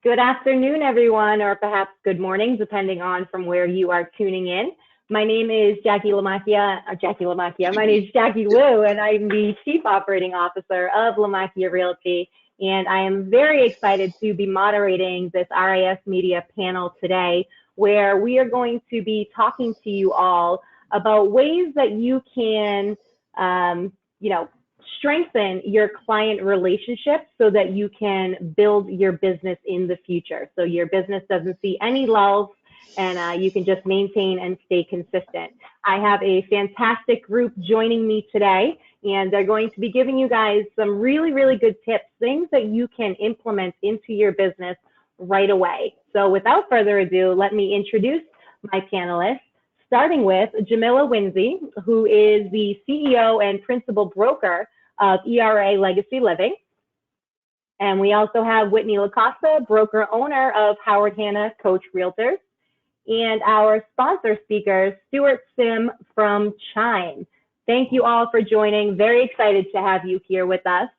Good afternoon, everyone, or perhaps good morning, depending on from where you are tuning in. My name is Jackie Lamacchia. My name is Jackie Wu, and I'm the Chief Operating Officer of Lamacchia Realty. And I am very excited to be moderating this RISMedia panel today, where we are going to be talking to you all about ways that you can, strengthen your client relationships so that you can build your business in the future. So your business doesn't see any lulls and you can just maintain and stay consistent. I have a fantastic group joining me today, and they're going to be giving you guys some really, really good tips, things that you can implement into your business right away. So without further ado, let me introduce my panelists, starting with Jamila Winsey, who is the CEO and principal broker of ERA Legacy Living. And we also have Whitney LaCosta, broker owner of Howard Hanna Coach Realtors. And our sponsor speaker, Stuart Sim from Chime. Thank you all for joining. Very excited to have you here with us.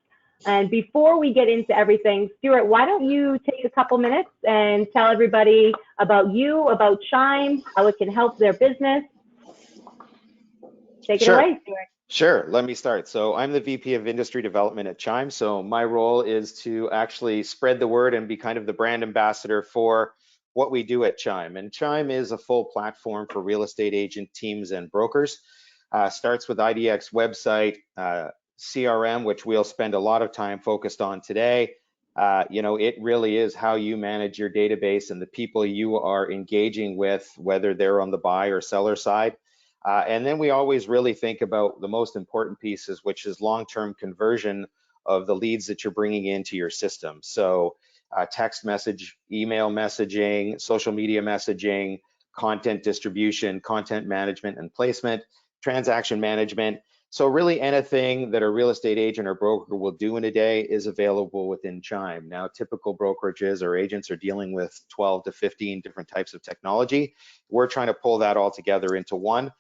And before we get into everything, Stuart, why don't you take a couple minutes and tell everybody about you, about Chime, how it can help their business. Take it away, Stuart. Sure, let me start. So I'm the VP of Industry Development at Chime. So my role is to actually spread the word and be kind of the brand ambassador for what we do at Chime. And Chime is a full platform for real estate agent teams and brokers. Starts with IDX website, CRM, which we'll spend a lot of time focused on today. It really is how you manage your database and the people you are engaging with, whether they're on the buy or seller side. And then we always really think about the most important pieces, which is long-term conversion of the leads that you're bringing into your system. So text message, email messaging, social media messaging, content distribution, content management and placement, transaction management. So really anything that a real estate agent or broker will do in a day is available within Chime. Now, typical brokerages or agents are dealing with 12 to 15 different types of technology. We're trying to pull that all together into one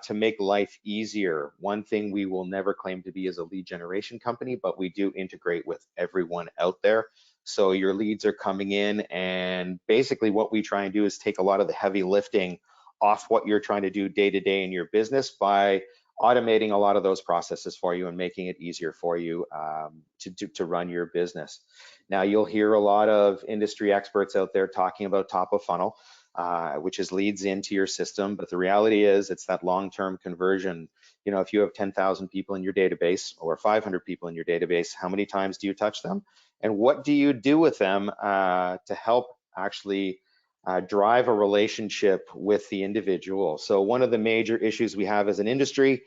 to make life easier. One thing we will never claim to be is a lead generation company, but we do integrate with everyone out there. So your leads are coming in, and basically what we try and do is take a lot of the heavy lifting off what you're trying to do day to day in your business by automating a lot of those processes for you and making it easier for you to run your business. Now, you'll hear a lot of industry experts out there talking about top of funnel, which is leads into your system. But the reality is it's that long-term conversion. If you have 10,000 people in your database or 500 people in your database, how many times do you touch them? And what do you do with them to help actually drive a relationship with the individual? So one of the major issues we have as an industry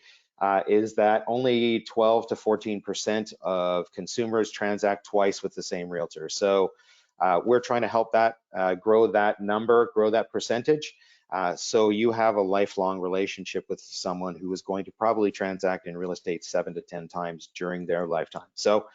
is that only 12 to 14% of consumers transact twice with the same realtor. So we're trying to help that grow that number, grow that percentage. So you have a lifelong relationship with someone who is going to probably transact in real estate 7 to 10 times during their lifetime. So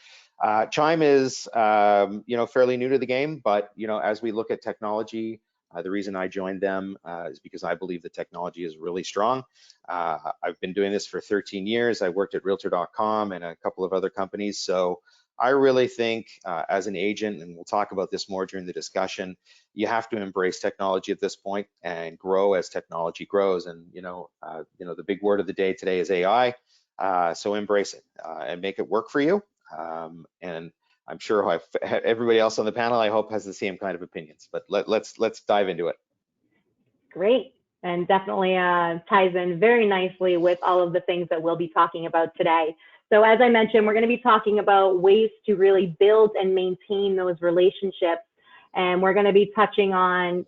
Chime is, fairly new to the game, but, as we look at technology, the reason I joined them is because I believe the technology is really strong. I've been doing this for 13 years. I worked at Realtor.com and a couple of other companies. So I really think as an agent, and we'll talk about this more during the discussion, you have to embrace technology at this point and grow as technology grows. And, the big word of the day today is AI. So embrace it and make it work for you. And I'm sure everybody else on the panel, I hope, has the same kind of opinions, but let's dive into it. Great, and definitely ties in very nicely with all of the things that we'll be talking about today. So as I mentioned, we're going to be talking about ways to really build and maintain those relationships, and we're going to be touching on,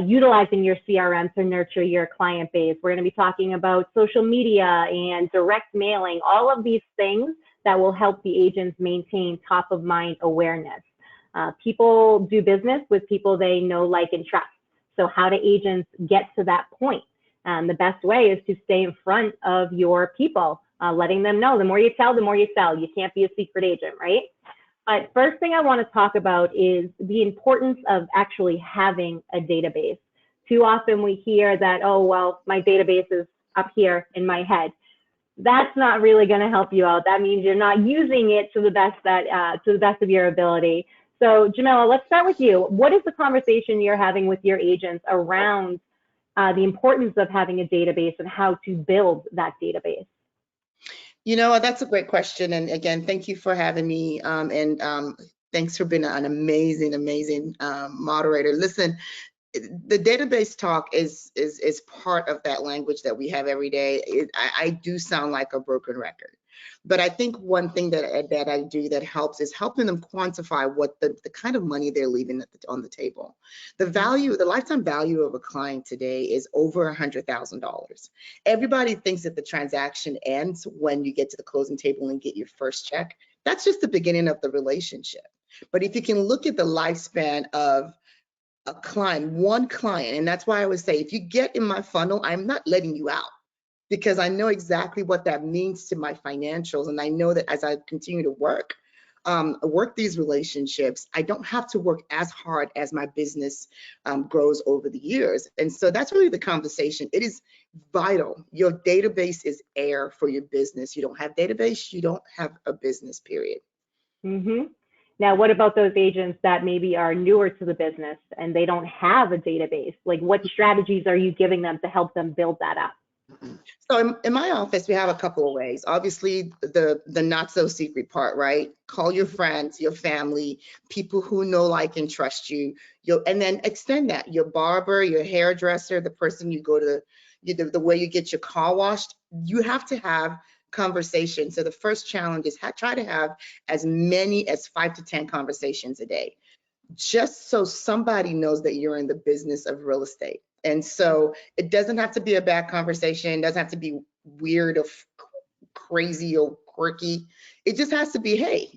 utilizing your CRM to nurture your client base. We're going to be talking about social media and direct mailing, all of these things that will help the agents maintain top of mind awareness. People do business with people they know, like, and trust. So how do agents get to that point? The best way is to stay in front of your people, letting them know. The more you tell, the more you sell. You can't be a secret agent, right? But first thing I want to talk about is the importance of actually having a database. Too often we hear that, oh, well, my database is up here in my head. That's not really going to help you out. That means you're not using it to the best of your ability. So Jamila, let's start with you. What is the conversation you're having with your agents around the importance of having a database and how to build that database? You know, that's a great question. And again, thank you for having me. Thanks for being an amazing, amazing moderator. Listen, the database talk is part of that language that we have every day. I do sound like a broken record, but I think one thing that I do that helps is helping them quantify what the kind of money they're leaving on the table. The lifetime value of a client today is over $100,000. Everybody thinks that the transaction ends when you get to the closing table and get your first check. That's just the beginning of the relationship. But if you can look at the lifespan of a client, one client, and that's why I would say, if you get in my funnel, I'm not letting you out, because I know exactly what that means to my financials. And I know that as I continue to work these relationships, I don't have to work as hard as my business grows over the years. And so that's really the conversation. It is vital. Your database is air for your business. You don't have database, you don't have a business, period. Mm-hmm. Now, what about those agents that maybe are newer to the business and they don't have a database? Like, what strategies are you giving them to help them build that up? So in my office, we have a couple of ways. Obviously, the not so secret part, right? Call your friends, your family, people who know, like, and trust you. And then extend that. Your barber, your hairdresser, the person you go to, the way you get your car washed. You have to have conversations. So the first challenge is try to have as many as 5 to 10 conversations a day, just so somebody knows that you're in the business of real estate. And so it doesn't have to be a bad conversation, it doesn't have to be weird or crazy or quirky. It just has to be, hey,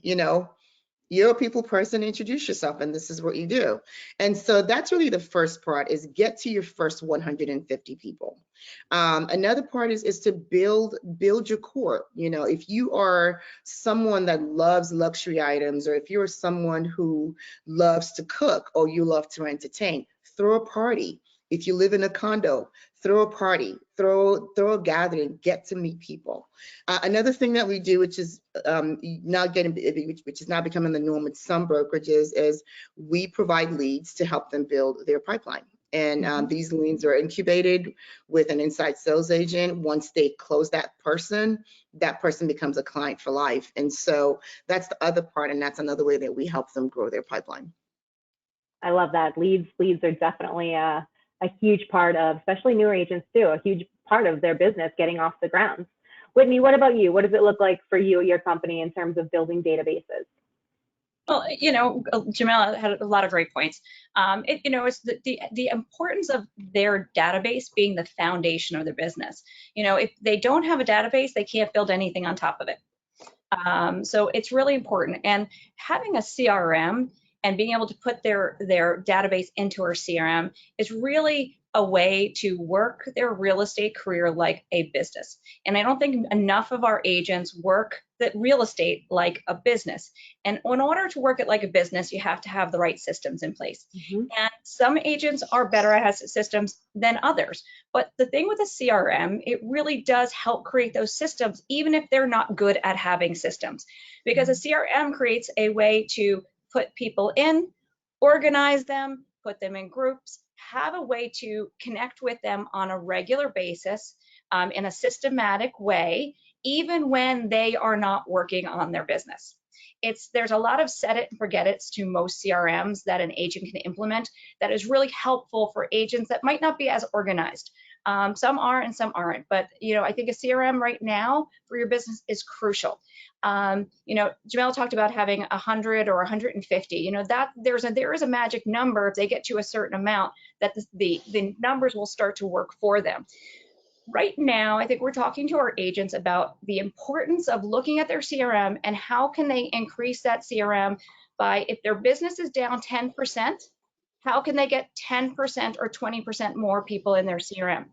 you're a people person, introduce yourself, and this is what you do. And so that's really the first part, is get to your first 150 people. Another part is to build your core. If you are someone that loves luxury items, or if you're someone who loves to cook or you love to entertain, throw a party. If you live in a condo, throw a party, throw a gathering, get to meet people. Another thing that we do, which is now becoming the norm with some brokerages, is we provide leads to help them build their pipeline. And these leads are incubated with an inside sales agent. Once they close that person becomes a client for life. And so that's the other part, and that's another way that we help them grow their pipeline. I love that. Leads are definitely a huge part of, especially newer agents too, a huge part of their business getting off the ground. Whitney, what about you? What does it look like for you at your company in terms of building databases? Well, Jamila had a lot of great points. It's the importance of their database being the foundation of their business. If they don't have a database, they can't build anything on top of it. So it's really important. And having a CRM and being able to put their database into our CRM is really a way to work their real estate career like a business. And I don't think enough of our agents work that real estate like a business. And in order to work it like a business, you have to have the right systems in place. Mm-hmm. And some agents are better at systems than others. But the thing with a CRM, it really does help create those systems, even if they're not good at having systems. Because a CRM creates a way to put people in, organize them, put them in groups, have a way to connect with them on a regular basis in a systematic way, even when they are not working on their business. There's a lot of set it and forget it's to most CRMs that an agent can implement that is really helpful for agents that might not be as organized. Some are and some aren't, but I think a CRM right now for your business is crucial. Jamel talked about having 100 or 150. That there is a magic number. If they get to a certain amount, that the numbers will start to work for them. Right now, I think we're talking to our agents about the importance of looking at their CRM and how can they increase that CRM by, if their business is down 10%, how can they get 10% or 20% more people in their CRM?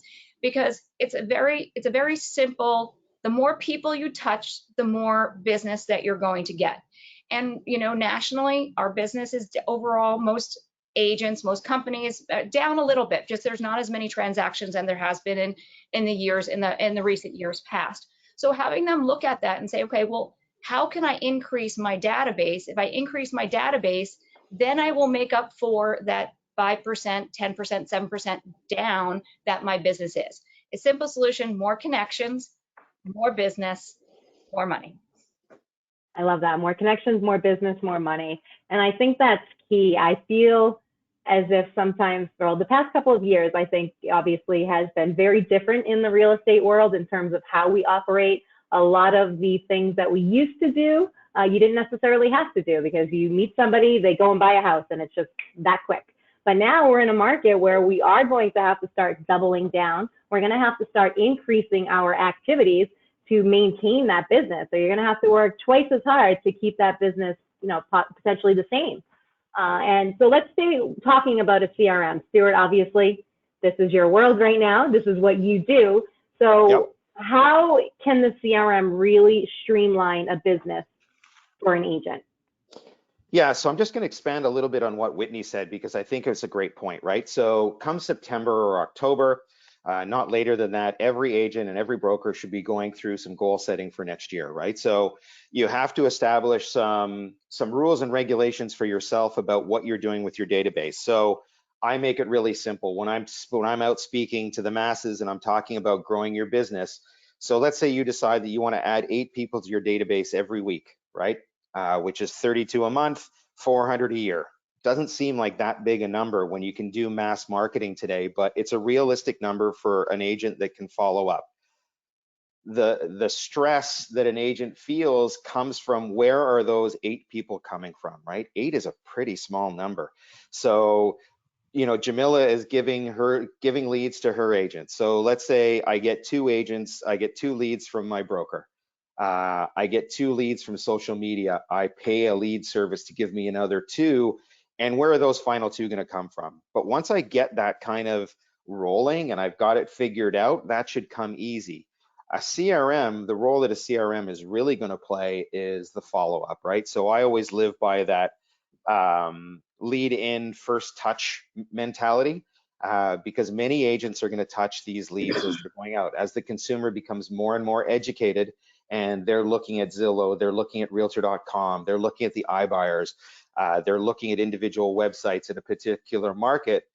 Because it's a very simple, the more people you touch, the more business that you're going to get. And nationally, our business is overall, most agents, most companies down a little bit, just there's not as many transactions and there has been in the recent years past. So having them look at that and say, okay, well, how can I increase my database? If I increase my database, then I will make up for that 5%, 10%, 7% down that my business is. A simple solution, more connections, more business, more money. I love that. More connections, more business, more money. And I think that's key. I feel as if sometimes, well, the past couple of years, I think obviously has been very different in the real estate world in terms of how we operate. A lot of the things that we used to do, you didn't necessarily have to do, because you meet somebody, they go and buy a house, and it's just that quick. But now we're in a market where we are going to have to start doubling down. We're going to have to start increasing our activities to maintain that business. So you're going to have to work twice as hard to keep that business, you know, potentially the same. And so let's say talking about a CRM. Stuart, obviously, this is your world right now. This is what you do. So Yep. How can the CRM really streamline a business for an agent? Yeah, so I'm just going to expand a little bit on what Whitney said, because I think it's a great point, right? So come September or October, not later than that, every agent and every broker should be going through some goal setting for next year, right? So you have to establish some rules and regulations for yourself about what you're doing with your database. So I make it really simple when I'm out speaking to the masses and I'm talking about growing your business. So let's say you decide that you want to add 8 people to your database every week, right? Which is 32 a month, 400 a year. Doesn't seem like that big a number when you can do mass marketing today, but it's a realistic number for an agent that can follow up. The stress that an agent feels comes from, where are those 8 people coming from, right? 8 is a pretty small number. So, you know, Jamila is giving leads to her agents. So let's say I get 2 agents, I get 2 leads from my broker. I get 2 leads from social media. I pay a lead service to give me another 2. And where are those final 2 going to come from? But once I get that kind of rolling and I've got it figured out, that should come easy. A CRM, the role that a CRM is really going to play is the follow-up, right? So I always live by that lead in, first touch mentality, because many agents are going to touch these leads as they're going out. As the consumer becomes more and more educated, and they're looking at Zillow, they're looking at realtor.com, they're looking at the iBuyers, they're looking at individual websites in a particular market,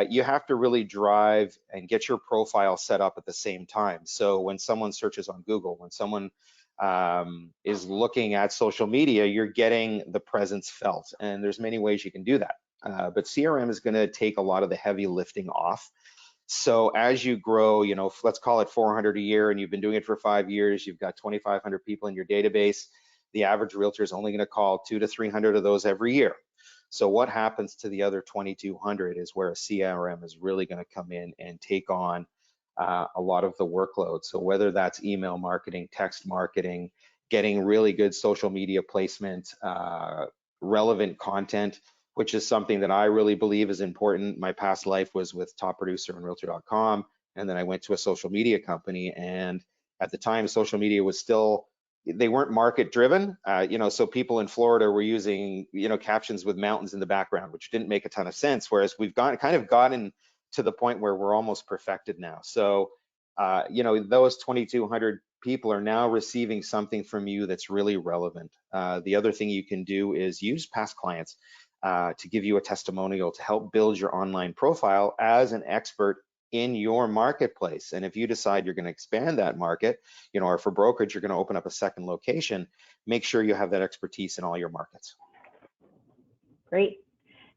you have to really drive and get your profile set up at the same time. So when someone searches on Google, when someone is looking at social media, you're getting the presence felt. And there's many ways you can do that. But CRM is going to take a lot of the heavy lifting off. So as you grow, you know, let's call it 400 a year, and you've been doing it for 5 years, you've got 2,500 people in your database. The average realtor is only going to call 200 to 300 of those every year. So what happens to the other 2,200 is where a CRM is really going to come in and take on a lot of the workload. So whether that's email marketing, text marketing, getting really good social media placement, relevant content, which is something that I really believe is important. My past life was with Top Producer and Realtor.com, and then I went to a social media company. And at the time, social media was still, they weren't market driven. You know, so people in Florida were using, you know, captions with mountains in the background, which didn't make a ton of sense. Whereas we've kind of gotten to the point where we're almost perfected now. So, you know, those 2,200 people are now receiving something from you that's really relevant. The other thing you can do is use past clients to give you a testimonial to help build your online profile as an expert in your marketplace. And if you decide you're going to expand that market, you know, or for brokerage, you're going to open up a second location, make sure you have that expertise in all your markets. Great.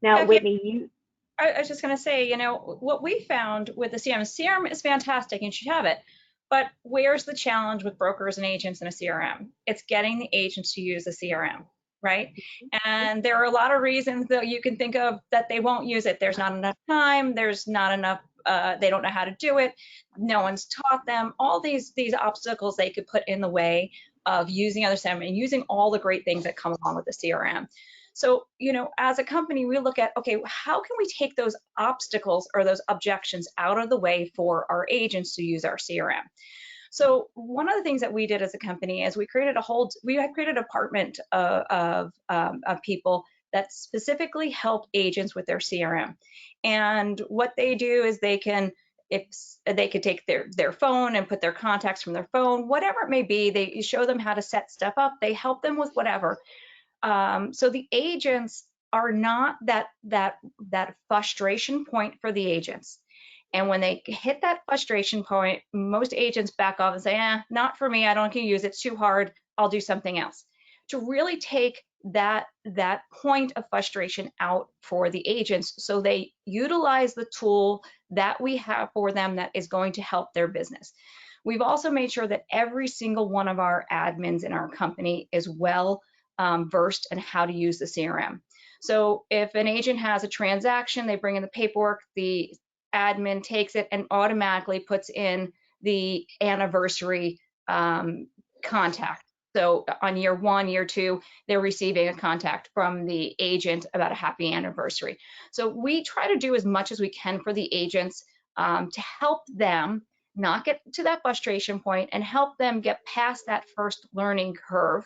Now, Okay. Whitney, I was just going to say, you know, what we found with the CRM is fantastic and you should have it. But where's the challenge with brokers and agents in a CRM? It's getting the agents to use the CRM, right? And there are a lot of reasons that you can think of that they won't use it. There's not enough time. There's not enough. They don't know how to do it. No one's taught them. All these obstacles they could put in the way of using other CRM and using all the great things that come along with the CRM. So, you know, as a company, we look at, okay, how can we take those obstacles or those objections out of the way for our agents to use our CRM? So one of the things that we did as a company is we had created a department of people that specifically help agents with their CRM. And what they do is they could take their phone and put their contacts from their phone, whatever it may be. They show them how to set stuff up. They help them with whatever. So the agents are not that frustration point for the agents. And when they hit that frustration point, most agents back off and say, not for me, I don't can use it, it's too hard, I'll do something else. To really take that point of frustration out for the agents so they utilize the tool that we have for them that is going to help their business. We've also made sure that every single one of our admins in our company is well versed in how to use the CRM. So if an agent has a transaction, they bring in the paperwork, the admin takes it and automatically puts in the anniversary contact. So on year 1, year 2, they're receiving a contact from the agent about a happy anniversary. So we try to do as much as we can for the agents to help them not get to that frustration point and help them get past that first learning curve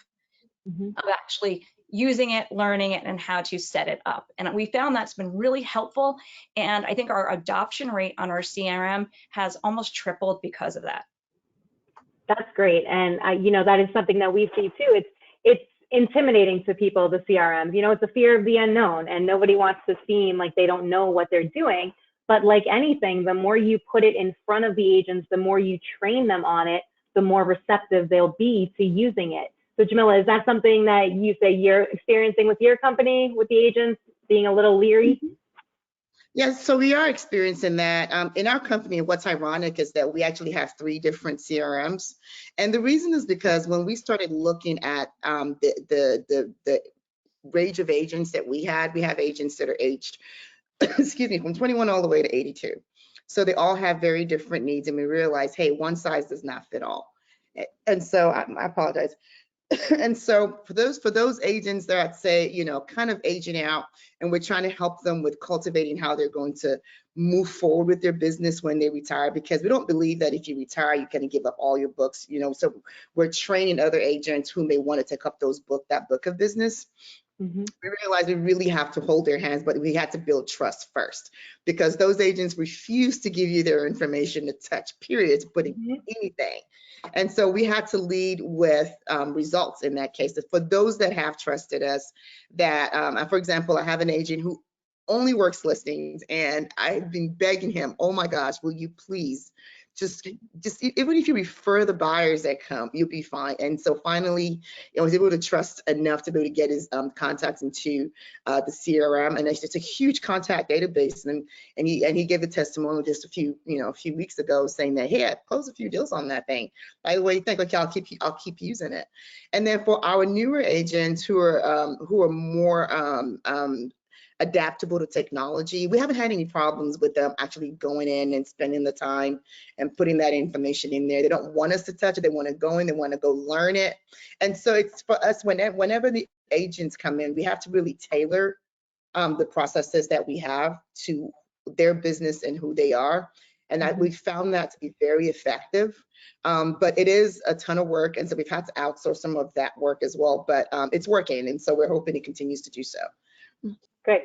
of actually using it, learning it, and how to set it up. And we found that's been really helpful. And I think our adoption rate on our CRM has almost tripled because of that. That's great. And that is something that we see too. It's intimidating to people, the CRMs. It's a fear of the unknown, and nobody wants to seem like they don't know what they're doing. But like anything, the more you put it in front of the agents, the more you train them on it, the more receptive they'll be to using it. So Jamila, is that something that you say you're experiencing with your company, with the agents being a little leery? Yes, so we are experiencing that. In our company, what's ironic is that we actually have 3 different CRMs. And the reason is because when we started looking at the range of agents that we have agents that are aged, excuse me, from 21 all the way to 82. So they all have very different needs, and we realized, hey, one size does not fit all. And so I apologize. And so for those agents that say, kind of aging out, and we're trying to help them with cultivating how they're going to move forward with their business when they retire, because we don't believe that if you retire, you can give up all your books, so we're training other agents who may want to take up that book of business. We realized we really have to hold their hands, but we had to build trust first, because those agents refuse to give you their information to touch, period, to put in anything. And so we had to lead with results in that case. For those that have trusted us, that, for example, I have an agent who only works listings, and I've been begging him, oh my gosh, will you please just even if you refer the buyers that come, you'll be fine. And so finally, I was able to trust enough to be able to get his contacts into the CRM, and it's just a huge contact database. And he gave a testimonial just a few weeks ago saying that, hey, I closed a few deals on that thing. By the way, I'll keep using it. And then for our newer agents who are more adaptable to technology, we haven't had any problems with them actually going in and spending the time and putting that information in there. They don't want us to touch it. They want to go in, they want to go learn it. And so it's for us, whenever the agents come in, we have to really tailor the processes that we have to their business and who they are. And we found that to be very effective. But it is a ton of work. And so we've had to outsource some of that work as well, but it's working. And so we're hoping it continues to do so. Great.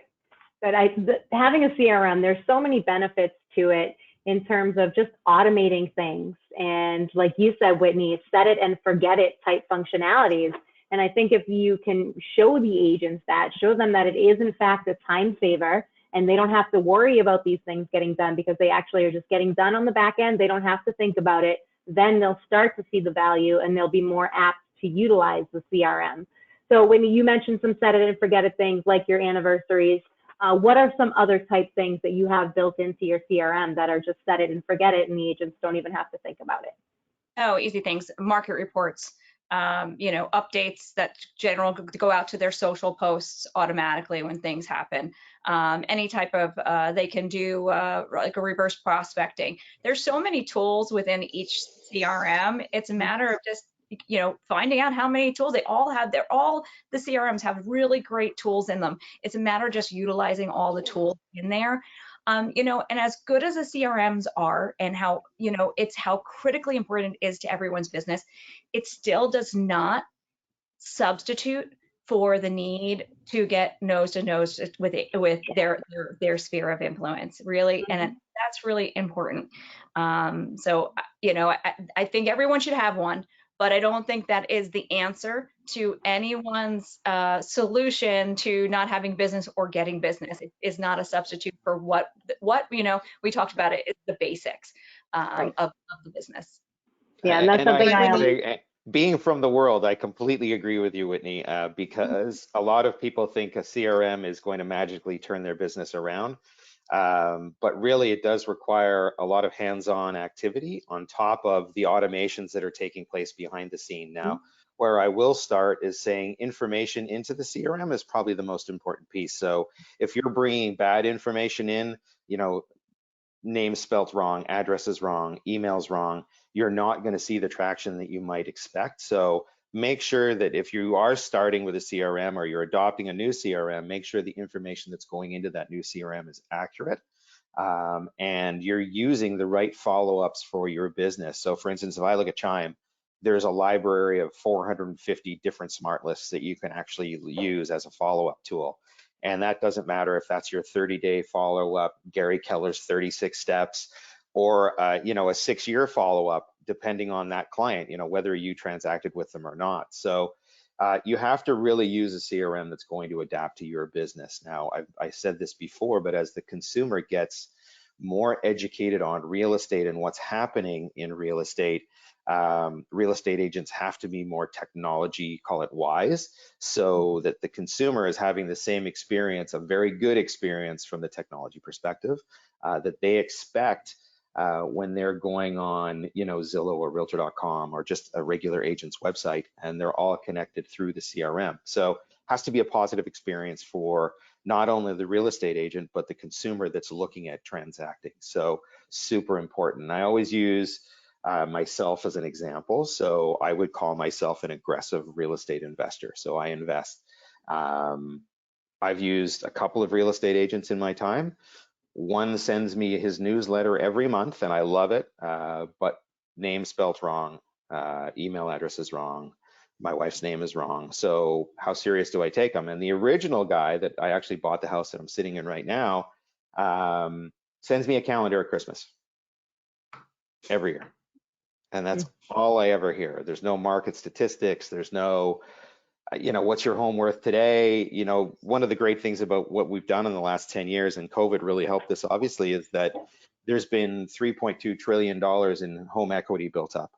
But having a CRM, there's so many benefits to it in terms of just automating things. And like you said, Whitney, set it and forget it type functionalities. And I think if you can show the agents that, show them that it is in fact a time saver, and they don't have to worry about these things getting done because they actually are just getting done on the back end. They don't have to think about it. Then they'll start to see the value, and they'll be more apt to utilize the CRM. So when you mentioned some set it and forget it things like your anniversaries, what are some other type things that you have built into your CRM that are just set it and forget it, and the agents don't even have to think about it? Oh, easy things, market reports, updates that go out to their social posts automatically when things happen. Any type of, they can do like a reverse prospecting. There's so many tools within each CRM. It's a matter of just finding out how many tools they all have. The CRMs have really great tools in them. It's a matter of just utilizing all the tools in there. And as good as the CRMs are, and how, it's how critically important it is to everyone's business, it still does not substitute for the need to get nose to nose with their sphere of influence, really. And that's really important. So, I think everyone should have one. but I don't think that is the answer to anyone's solution to not having business or getting business. It is not a substitute for what we talked about. It is the basics Right. of the business. Yeah, and that's something being from the world, I completely agree with you, Whitney, because a lot of people think a CRM is going to magically turn their business around. But really, it does require a lot of hands-on activity on top of the automations that are taking place behind the scene. Now, where I will start is saying information into the CRM is probably the most important piece. So if you're bringing bad information in, name spelt wrong, addresses wrong, emails wrong, you're not going to see the traction that you might expect. So make sure that if you are starting with a CRM or you're adopting a new CRM, make sure the information that's going into that new CRM is accurate, and you're using the right follow-ups for your business. So for instance, if I look at Chime, there's a library of 450 different smart lists that you can actually use as a follow-up tool. And that doesn't matter if that's your 30-day follow-up, Gary Keller's 36 steps, or a 6-year follow-up, depending on that client, whether you transacted with them or not. So you have to really use a CRM that's going to adapt to your business. Now, I said this before, but as the consumer gets more educated on real estate and what's happening in real estate agents have to be more technology, call it wise, so that the consumer is having the same experience, a very good experience from the technology perspective, that they expect when they're going on, Zillow or Realtor.com or just a regular agent's website, and they're all connected through the CRM. So it has to be a positive experience for not only the real estate agent, but the consumer that's looking at transacting. So super important. I always use myself as an example. So I would call myself an aggressive real estate investor. So I invest. I've used a couple of real estate agents in my time. One sends me his newsletter every month, and I love it, but name spelt wrong, email address is wrong, my wife's name is wrong. So how serious do I take them? And the original guy that I actually bought the house that I'm sitting in right now sends me a calendar at Christmas every year. And that's all I ever hear. There's no market statistics. There's no, what's your home worth today? One of the great things about what we've done in the last 10 years, and COVID really helped this obviously, is that there's been $3.2 trillion in home equity built up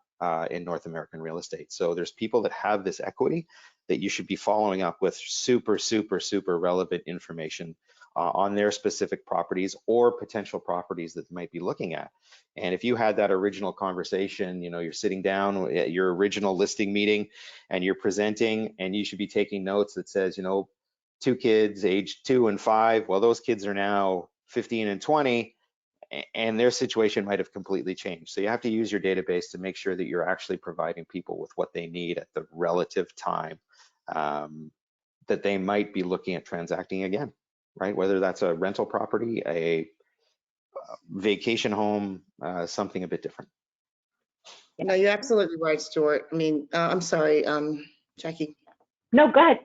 in North American real estate. So there's people that have this equity that you should be following up with super, super, super relevant information on their specific properties or potential properties that they might be looking at. And if you had that original conversation, you're sitting down at your original listing meeting and you're presenting, and you should be taking notes that says, 2 kids aged 2 and 5, well, those kids are now 15 and 20, and their situation might have completely changed. So you have to use your database to make sure that you're actually providing people with what they need at the relative time that they might be looking at transacting again, right? Whether that's a rental property, a vacation home, something a bit different. No, you're absolutely right, Stuart. I mean, I'm sorry, Jackie. No, go ahead.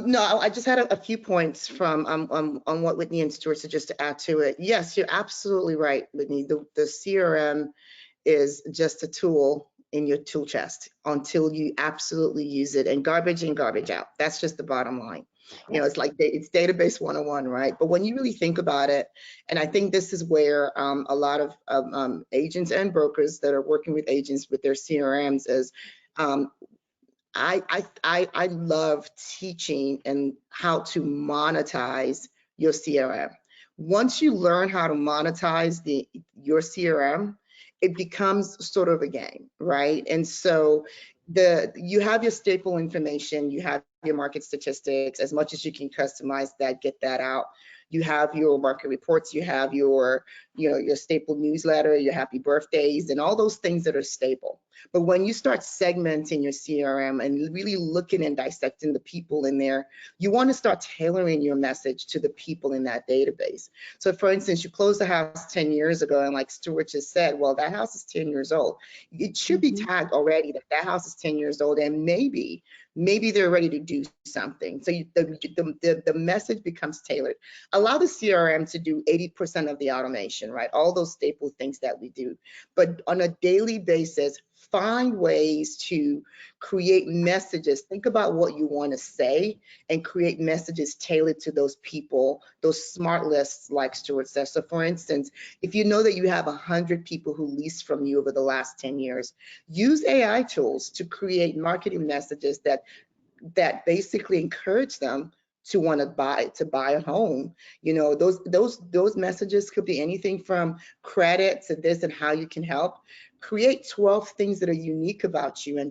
No, I just had a few points from on what Whitney and Stuart said, just to add to it. Yes, you're absolutely right, Whitney. The CRM is just a tool in your tool chest until you absolutely use it, and garbage in, garbage out. That's just the bottom line. It's like it's database 101, right? But when you really think about it, and I think this is where a lot of agents and brokers that are working with agents with their CRMs is, I love teaching and how to monetize your CRM. Once you learn how to monetize your CRM, it becomes sort of a game, right? And so you have your staple information, you have your market statistics, as much as you can customize that, get that out. You have your market reports, you have your staple newsletter, your happy birthdays, and all those things that are staple. But when you start segmenting your CRM and really looking and dissecting the people in there, you want to start tailoring your message to the people in that database. So for instance, you closed the house 10 years ago, and like Stuart just said, well, that house is 10 years old. It should be tagged already that that house is 10 years old, and maybe they're ready to do something. So the message becomes tailored. Allow the CRM to do 80% of the automation, right? All those staple things that we do. But on a daily basis, find ways to create messages. Think about what you want to say and create messages tailored to those people, those smart lists like Stuart says. So for instance, if you know that you have 100 people who leased from you over the last 10 years, use AI tools to create marketing messages that basically encourage them to want to buy a home. You know, those messages could be anything from credit to this and how you can help. Create 12 things that are unique about you and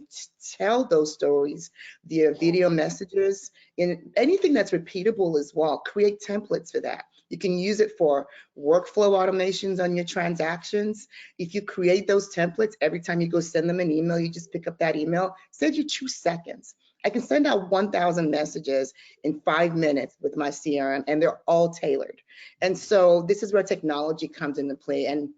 tell those stories via video messages and anything that's repeatable as well. Create templates for that. You can use it for workflow automations on your transactions. If you create those templates, every time you go send them an email, you just pick up that email, saves you 2 seconds. I can send out 1,000 messages in 5 minutes with my CRM, and they're all tailored. And so this is where technology comes into play. And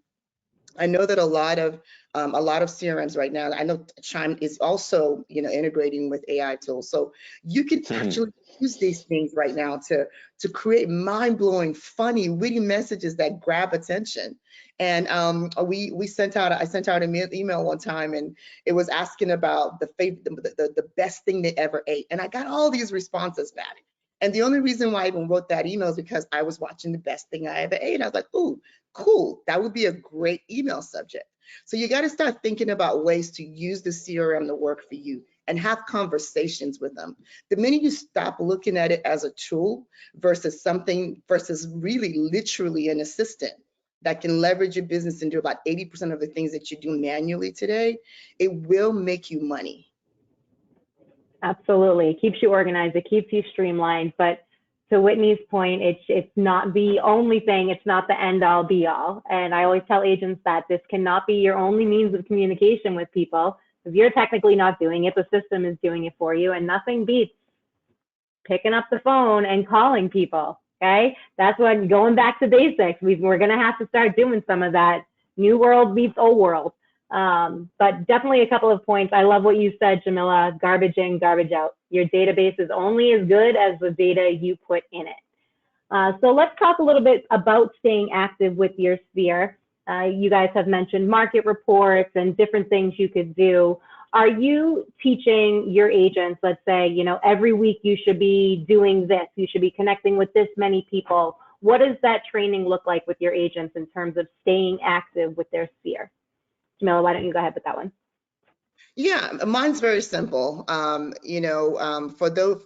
I know that a lot of CRMs right now, I know Chime is also, you know, integrating with AI tools. So you can actually use these things right now to create mind-blowing, funny, witty messages that grab attention. And I sent out an email one time, and it was asking about the best thing they ever ate, and I got all these responses back. And the only reason why I even wrote that email is because I was watching the best thing I ever ate. I was like, ooh, cool, that would be a great email subject. So you got to start thinking about ways to use the CRM to work for you and have conversations with them. The minute you stop looking at it as a tool versus really literally an assistant that can leverage your business and do about 80% of the things that you do manually today, it will make you money. Absolutely. It keeps you organized. It keeps you streamlined. But to Whitney's point, it's not the only thing. It's not the end all be all. And I always tell agents that this cannot be your only means of communication with people. If you're technically not doing it, the system is doing it for you, and nothing beats picking up the phone and calling people. Okay. That's when going back to basics, we're going to have to start doing some of that. New world meets old world. But definitely a couple of points. I love what you said, Jamila, garbage in, garbage out. Your database is only as good as the data you put in it. So let's talk a little bit about staying active with your sphere. You guys have mentioned market reports and different things you could do. Are you teaching your agents, let's say, you know, every week you should be doing this, you should be connecting with this many people? What does that training look like with your agents in terms of staying active with their sphere? Jamila, why don't you go ahead with that one? Yeah, mine's very simple. For those,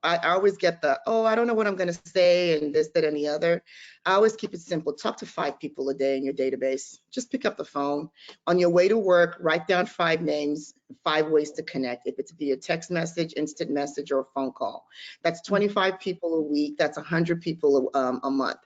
I always get I don't know what I'm going to say and this, that, and the other. I always keep it simple. Talk to 5 people a day in your database. Just pick up the phone. On your way to work, write down 5 names, 5 ways to connect. If it's via text message, instant message, or a phone call. That's 25 people a week. That's 100 people a month.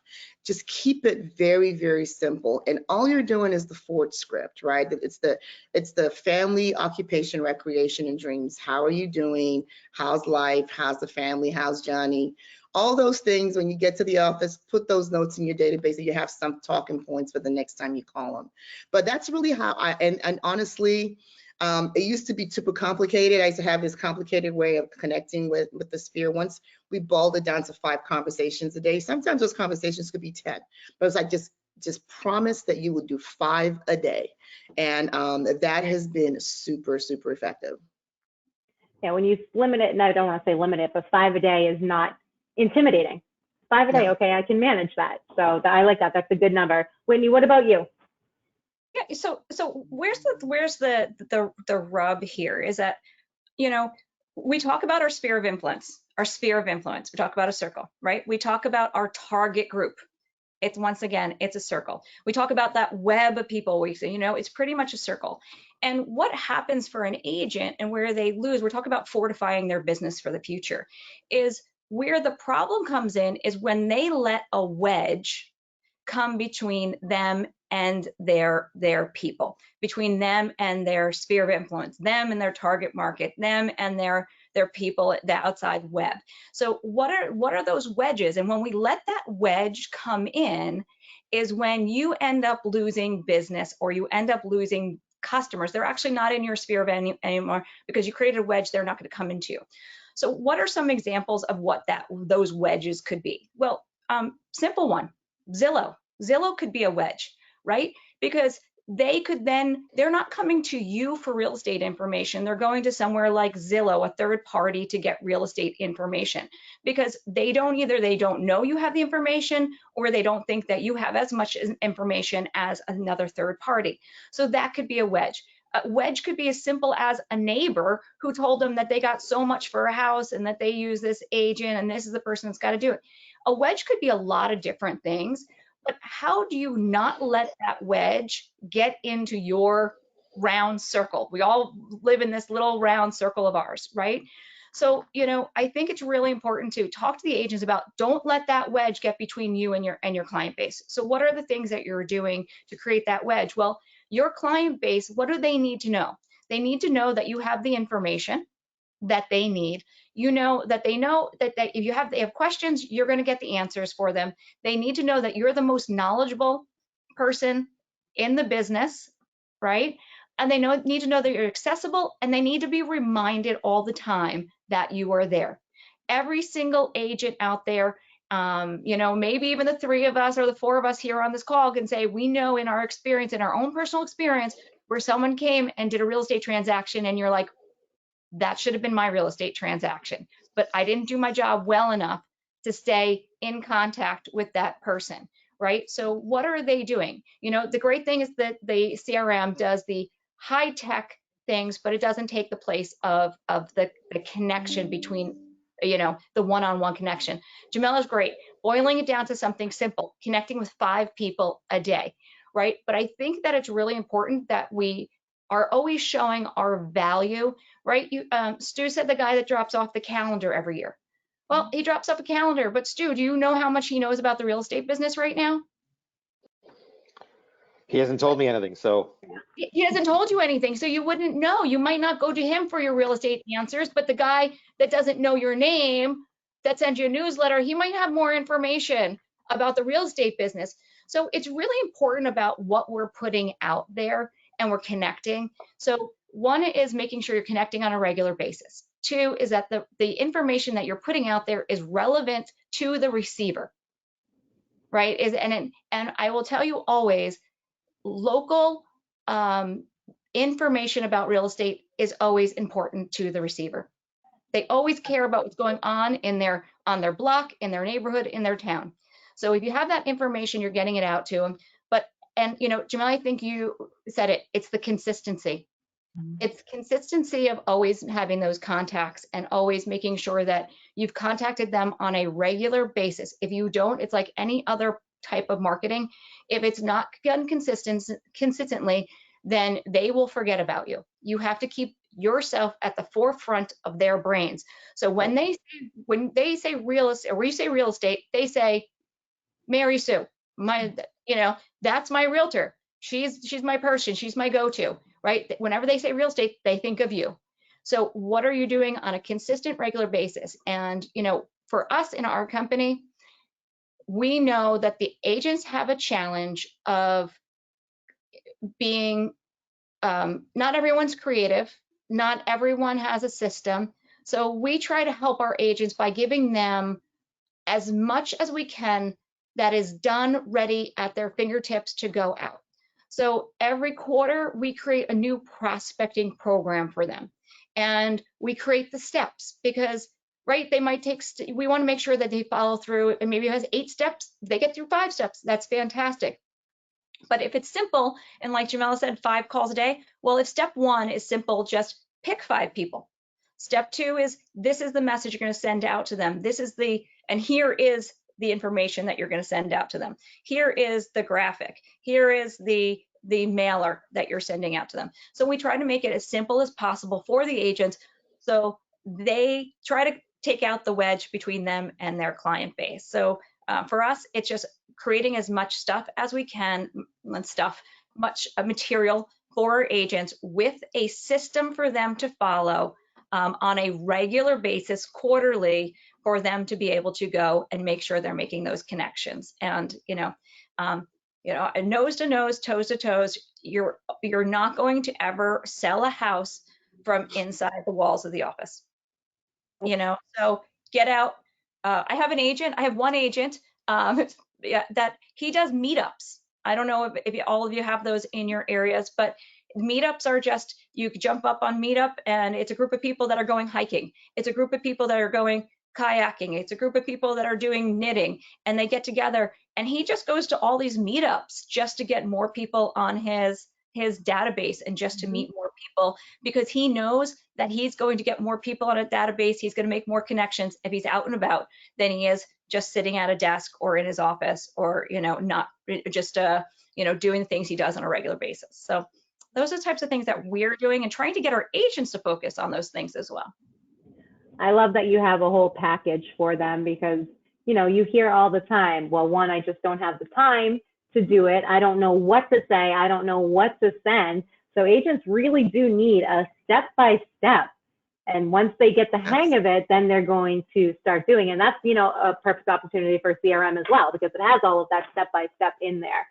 Just keep it very, very simple. And all you're doing is the Ford script, right? It's the family, occupation, recreation, and dreams. How are you doing? How's life? How's the family? How's Johnny? All those things, when you get to the office, put those notes in your database so you have some talking points for the next time you call them. But that's really how and honestly, it used to be super complicated. I used to have this complicated way of connecting with the sphere. Once we boiled it down to 5 conversations a day, sometimes those conversations could be 10, but it's like just promise that you would do 5 a day. And that has been super, super effective. Yeah, when you limit it, and I don't want to say limit it, but 5 a day is not intimidating. 5 a day, okay, I can manage that. So I like that. That's a good number. Whitney, what about you? Yeah, so where's the rub here is that, you know, we talk about our sphere of influence. We talk about a circle, right? We talk about our target group. It's once again, it's a circle. We talk about that web of people. We say, you know, it's pretty much a circle. And what happens for an agent and where they lose, we're talking about fortifying their business for the future, is where the problem comes in is when they let a wedge come between them and their people, between them and their sphere of influence, them and their target market, them and their people, the outside web. So what are those wedges? And when we let that wedge come in is when you end up losing business or you end up losing customers. They're actually not in your sphere of anymore because you created a wedge they're not going to come into you. So what are some examples of what those wedges could be? Well, simple one, Zillow. Zillow could be a wedge, right? Because they could then, they're not coming to you for real estate information. They're going to somewhere like Zillow, a third party, to get real estate information, because they don't know you have the information, or they don't think that you have as much information as another third party. So that could be a wedge. A wedge could be as simple as a neighbor who told them that they got so much for a house and that they use this agent and this is the person that's got to do it. A wedge could be a lot of different things, but how do you not let that wedge get into your round circle? We all live in this little round circle of ours, right? So, I think it's really important to talk to the agents about, don't let that wedge get between you and your client base. So what are the things that you're doing to create that wedge? Well, your client base, what do they need to know? They need to know that you have the information that they need. That they know that if they have questions, you're going to get the answers for them. They need to know that you're the most knowledgeable person in the business, right? And they need to know that you're accessible, and they need to be reminded all the time that you are there. Every single agent out there, maybe even the three of us or the four of us here on this call can say, we know in our experience, in our own personal experience, where someone came and did a real estate transaction and you're like, that should have been my real estate transaction, but I didn't do my job well enough to stay in contact with that person, right? So what are they doing? The great thing is that the CRM does the high tech things, but it doesn't take the place of the connection between, the one-on-one connection. Jamela's great, boiling it down to something simple, connecting with 5 people a day, right? But I think that it's really important that we are always showing our value, right? Stu said the guy that drops off the calendar every year. Well, he drops off a calendar, but Stu, do you know how much he knows about the real estate business right now? He hasn't told me anything, so. He hasn't told you anything, so you wouldn't know. You might not go to him for your real estate answers, but the guy that doesn't know your name, that sends you a newsletter, he might have more information about the real estate business. So it's really important about what we're putting out there and we're connecting. So one is making sure you're connecting on a regular basis. 2 is that the information that you're putting out there is relevant to the receiver, right? And I will tell you always, local information about real estate is always important to the receiver. They always care about what's going on on their block, in their neighborhood, in their town. So if you have that information, you're getting it out to them. Jamel, I think you said it, it's the consistency. It's consistency of always having those contacts and always making sure that you've contacted them on a regular basis. If you don't, it's like any other type of marketing. If it's not done consistently, then they will forget about you. You have to keep yourself at the forefront of their brains. So when they say real estate, or we say real estate, they say, Mary Sue, that's my realtor. She's my person. She's my go-to, right? Whenever they say real estate, they think of you. So what are you doing on a consistent, regular basis? And, for us in our company, we know that the agents have a challenge of being, not everyone's creative, not everyone has a system. So we try to help our agents by giving them as much as we can that is done, ready at their fingertips to go out. So every quarter we create a new prospecting program for them, and we create the steps because, right, they might take, we want to make sure that they follow through, and maybe it has 8 steps, they get through 5 steps, that's fantastic. But if it's simple, and like Jamela said, 5 calls a day, well, if step 1 is simple, just pick 5 people. Step 2 is, this is the message you're going to send out to them. And here is the information that you're going to send out to them. Here is the graphic. Here is the mailer that you're sending out to them. So we try to make it as simple as possible for the agents, so they try to take out the wedge between them and their client base. So for us, it's just creating as much stuff as we can, much material for our agents with a system for them to follow on a regular basis, quarterly, for them to be able to go and make sure they're making those connections. And nose to nose, toes to toes, you're not going to ever sell a house from inside the walls of the office. So get out. I have one agent that he does meetups I don't know if all of you have those in your areas, but meetups are just, you jump up on Meetup and it's a group of people that are going hiking. It's a group of people that are going kayaking. It's a group of people that are doing knitting, and they get together, and he just goes to all these meetups just to get more people on his database and just to meet more people, because he knows that he's going to get more people on a database. He's going to make more connections if he's out and about than he is just sitting at a desk or in his office, or, you know, not just, you know, doing the things he does on a regular basis. So those are the types of things that we're doing, and trying to get our agents to focus on those things as well. I love that you have a whole package for them, because, you know, you hear all the time, well, one, I just don't have the time to do it. I don't know what to say. I don't know what to send. So agents really do need a step-by-step. And once they get the hang of it, then they're going to start doing it. And that's, you know, a perfect opportunity for CRM as well, because it has all of that step-by-step in there.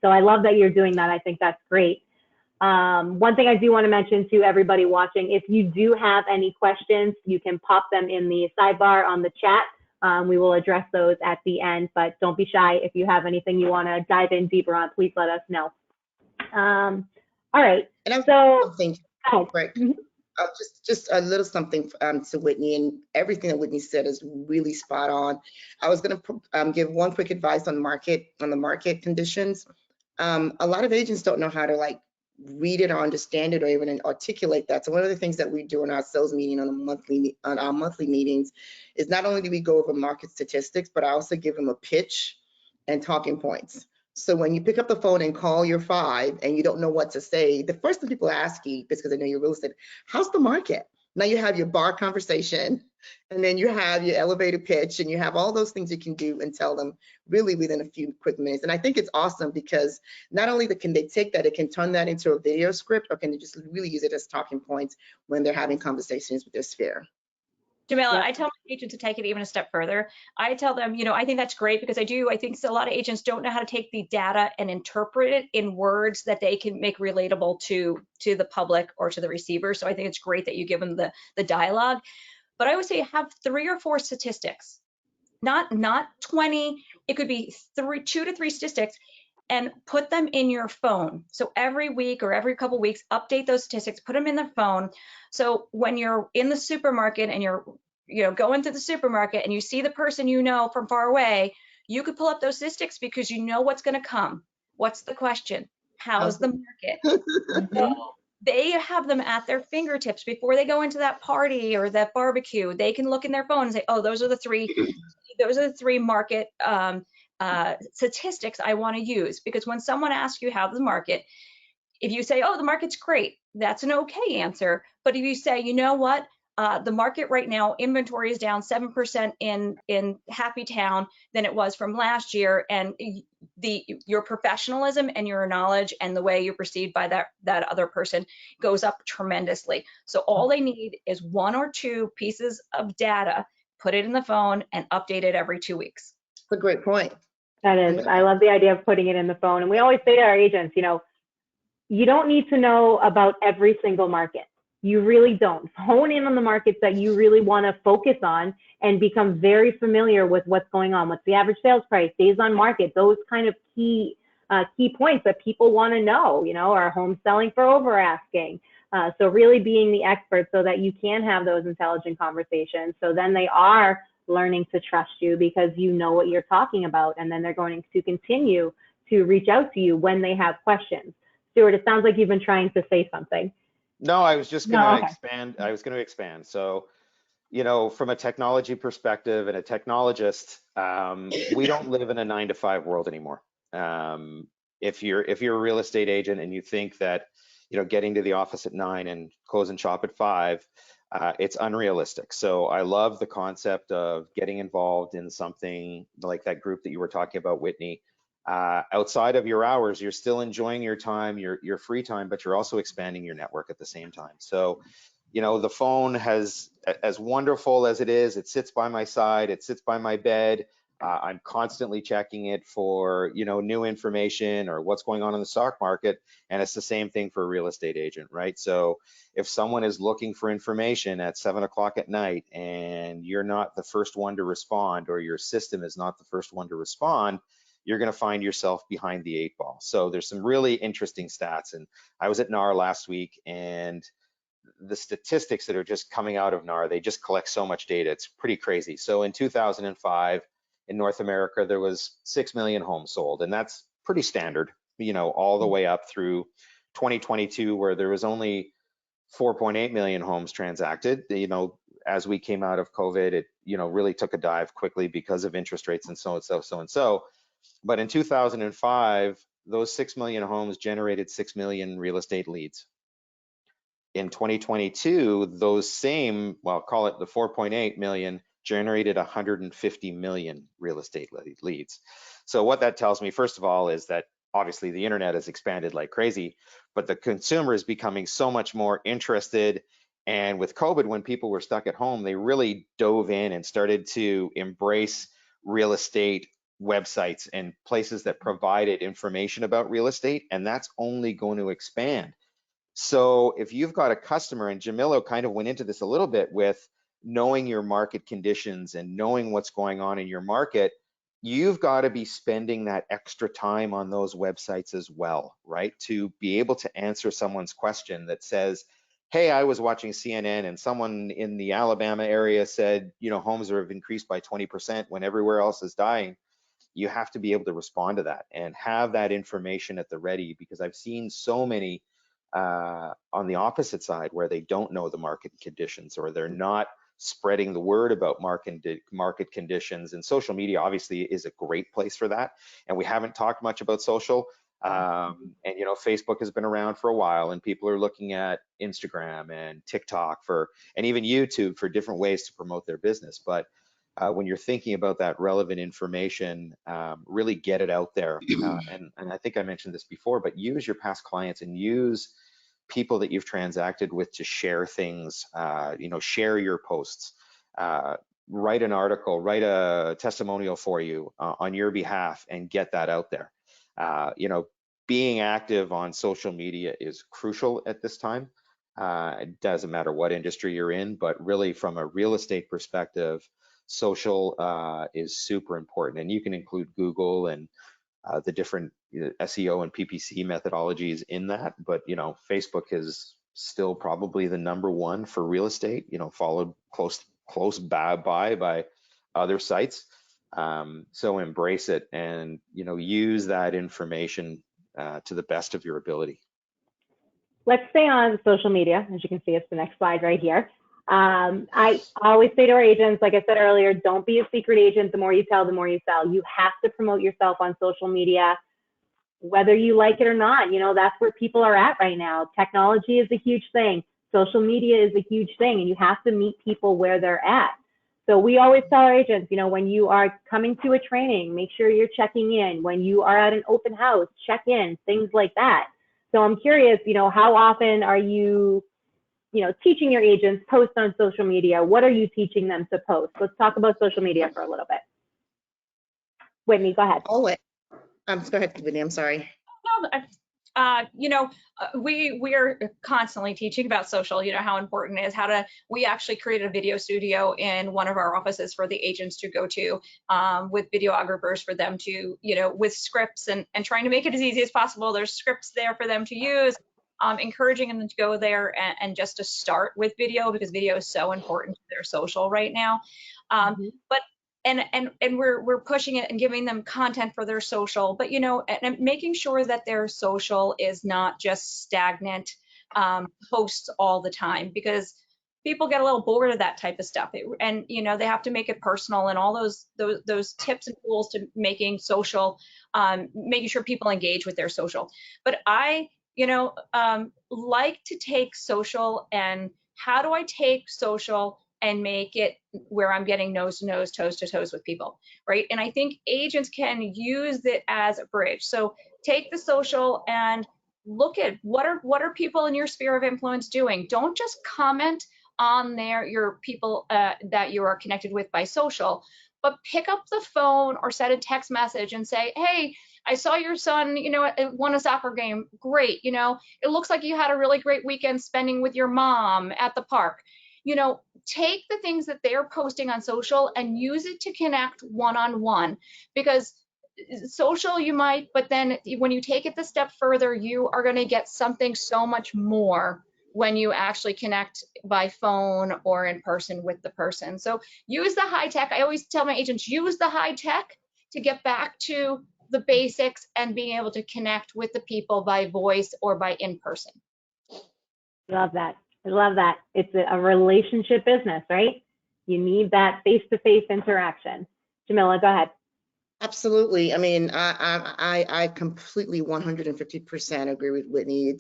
So I love that you're doing that. I think that's great. One thing I do want to mention to everybody watching, if you do have any questions, you can pop them in the sidebar on the chat. We will address those at the end, but don't be shy. If you have anything you want to dive in deeper on, please let us know. All right. And so, right. Just a little something to Whitney, and everything that Whitney said is really spot on. I was going to give one quick advice on the market conditions. A lot of agents don't know how to like read it or understand it or even articulate that. So one of the things that we do in our sales meeting on our monthly meetings is not only do we go over market statistics, but I also give them a pitch and talking points. So when you pick up the phone and call your 5 and you don't know what to say, the first thing people ask you, because they know you're real estate, how's the market? Now you have your bar conversation, and then you have your elevator pitch, and you have all those things you can do and tell them really within a few quick minutes. And I think it's awesome, because not only can they take that, it can turn that into a video script, or can they just really use it as talking points when they're having conversations with their sphere. Jamila, Yeah. I tell my agents to take it even a step further. I tell them, you know, I think that's great, because I think a lot of agents don't know how to take the data and interpret it in words that they can make relatable to the public or to the receiver. So I think it's great that you give them the dialogue. But I would say have 3 or 4 statistics, not 20. It could be 2 to 3 statistics, and put them in your phone. So every week or every couple weeks, update those statistics, put them in the phone. So when you're in the supermarket and you're, you know, going to the supermarket and you see the person you know from far away, you could pull up those statistics, because you know what's going to come. What's the question? How's the market? So they have them at their fingertips before they go into that party or that barbecue. They can look in their phone and say, oh, those are the 3 market statistics I want to use. Because when someone asks you how the market, if you say, oh, the market's great, that's an okay answer. But if you say, you know what, the market right now, inventory is down 7% in Happy Town than it was from last year, and your professionalism and your knowledge and the way you're perceived by that other person goes up tremendously. So all they need is 1 or 2 pieces of data, put it in the phone, and update it every 2 weeks. That's a great point. that is, I love the idea of putting it in the phone. And we always say to our agents, you know, you don't need to know about every single market. You really don't. Hone in on the markets that you really want to focus on and become very familiar with what's going on. What's the average sales price, days on market, those kind of key points that people want to know, you know, are homes selling for over asking. So really being the expert so that you can have those intelligent conversations. So then they are learning to trust you because you know what you're talking about. And then they're going to continue to reach out to you when they have questions. Stuart, it sounds like you've been trying to say something. No, I was just going to okay. expand. I was going to expand. So, you know, from a technology perspective and a technologist, we don't live in a 9-to-5 world anymore. If you're a real estate agent and you think that, you know, getting to the office at 9 and closing shop at 5, it's unrealistic. So I love the concept of getting involved in something like that group that you were talking about, Whitney. Outside of your hours, you're still enjoying your time, your free time, but you're also expanding your network at the same time. So, you know, the phone has, as wonderful as it is, it sits by my side, it sits by my bed. I'm constantly checking it for, you know, new information or what's going on in the stock market. And it's the same thing for a real estate agent, right? So if someone is looking for information at 7 o'clock at night and you're not the first one to respond, or your system is not the first one to respond, you're going to find yourself behind the 8 ball. So there's some really interesting stats. And I was at NAR last week, and the statistics that are just coming out of NAR, they just collect so much data. It's pretty crazy. So in 2005, in North America, there was 6 million homes sold, and that's pretty standard, you know, all the way up through 2022, where there was only 4.8 million homes transacted. You know, as we came out of COVID, it, you know, really took a dive quickly because of interest rates and so and so, so and so. But in 2005, those 6 million homes generated 6 million real estate leads. In 2022, those same, well, call it the 4.8 million, generated 150 million real estate leads. So what that tells me, first of all, is that obviously the internet has expanded like crazy, but the consumer is becoming so much more interested. And with COVID, when people were stuck at home, they really dove in and started to embrace real estate websites and places that provided information about real estate, and that's only going to expand. So if you've got a customer, and Jamila kind of went into this a little bit with knowing your market conditions and knowing what's going on in your market, you've got to be spending that extra time on those websites as well, right? To be able to answer someone's question that says, hey, I was watching CNN and someone in the Alabama area said, you know, homes have increased by 20% when everywhere else is dying. You have to be able to respond to that and have that information at the ready, because I've seen so many on the opposite side where they don't know the market conditions, or they're not spreading the word about market conditions. And social media obviously is a great place for that. And we haven't talked much about social. And you know, Facebook has been around for a while, and people are looking at Instagram and TikTok and even YouTube for different ways to promote their business. But when you're thinking about that relevant information, really get it out there. And I think I mentioned this before, but use your past clients and use people that you've transacted with to share things, you know, share your posts, write an article, write a testimonial for you on your behalf, and get that out there. You know, being active on social media is crucial at this time. It doesn't matter what industry you're in, but really from a real estate perspective, social is super important. And you can include Google and the different SEO and PPC methodologies in that, but you know, Facebook is still probably the #1 for real estate, you know, followed close by other sites. So embrace it, and you know, use that information to the best of your ability. Let's stay on social media. As you can see, it's the next slide right here. I always say to our agents, like I said earlier, don't be a secret agent. The more you tell, the more you sell. You have to promote yourself on social media, whether you like it or not. You know, that's where people are at right now. Technology is a huge thing. Social media is a huge thing, and you have to meet people where they're at. So we always tell our agents, you know, when you are coming to a training, make sure you're checking in. When you are at an open house, check in, things like that. So I'm curious, you know, how often are you teaching your agents post on social media? What are you teaching them to post? Let's talk about social media for a little bit. Whitney, go ahead. Always. Go ahead, Whitney. I'm sorry. No, you know, we are constantly teaching about social, you know, how important it is, we actually created a video studio in one of our offices for the agents to go to with videographers for them to, you know, with scripts and trying to make it as easy as possible. There's scripts there for them to use, encouraging them to go there and just to start with video, because video is so important to their social right now. But and we're pushing it and giving them content for their social, but you know, and making sure that their social is not just stagnant posts all the time, because people get a little bored of that type of stuff. And you know, they have to make it personal, and all those tips and tools to making social, making sure people engage with their social. But I, you know, like to take social, and how do I take social and make it where I'm getting nose to nose, toes to toes with people, right? And I think agents can use it as a bridge. So take the social and look at what are people in your sphere of influence doing. Don't just comment on your people that you are connected with by social, but pick up the phone or send a text message and say, hey, I saw your son, you know, won a soccer game. Great. You know, it looks like you had a really great weekend spending with your mom at the park. You know, take the things that they're posting on social and use it to connect one-on-one, because social you might, but then when you take it the step further, you are going to get something so much more when you actually connect by phone or in person with the person. So use the high tech. I always tell my agents, use the high tech to get back to the basics and being able to connect with the people by voice or by in person. Love that. I love that. It's a relationship business, right? You need that face-to-face interaction. Jamila, go ahead. Absolutely. I mean, I completely 150% agree with Whitney.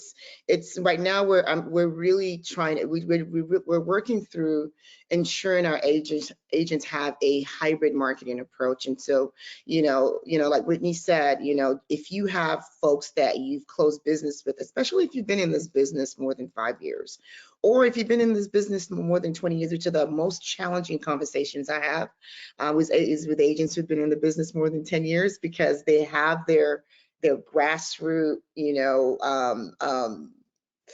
It's right now we're really trying to we're working through ensuring our agents have a hybrid marketing approach. And so, like Whitney said, if you have folks that you've closed business with, especially if you've been in this business more than 5 years, or if you've been in this business more than 20 years, which are the most challenging conversations I have is with agents who've been in the business more than 10 years, because they have their grassroots,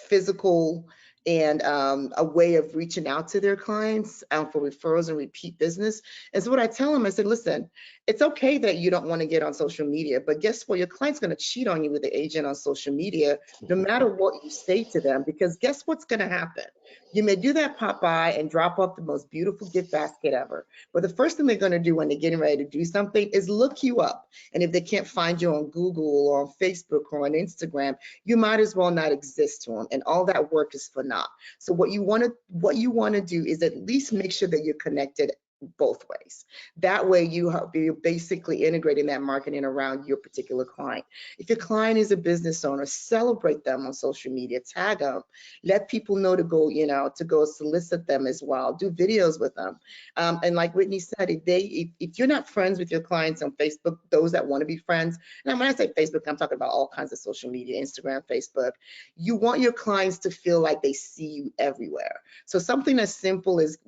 physical and a way of reaching out to their clients for referrals and repeat business. And so what I tell them, I said, listen, it's okay that you don't want to get on social media, but guess what? Your client's going to cheat on you with the agent on social media, no matter what you say to them, because guess what's going to happen? You may do that pop by and drop off the most beautiful gift basket ever. But the first thing they're going to do when they're getting ready to do something is look you up. And if they can't find you on Google or on Facebook or on Instagram, you might as well not exist to them. And all that work is for naught. So what you want to do is at least make sure that you're connected both ways. That way you're basically integrating that marketing around your particular client. If your client is a business owner, celebrate them on social media, tag them, let people know to go solicit them as well, do videos with them. And like Whitney said, if you're not friends with your clients on Facebook, those that want to be friends, and when I say Facebook, I'm talking about all kinds of social media, Instagram, Facebook, you want your clients to feel like they see you everywhere. So something as simple as,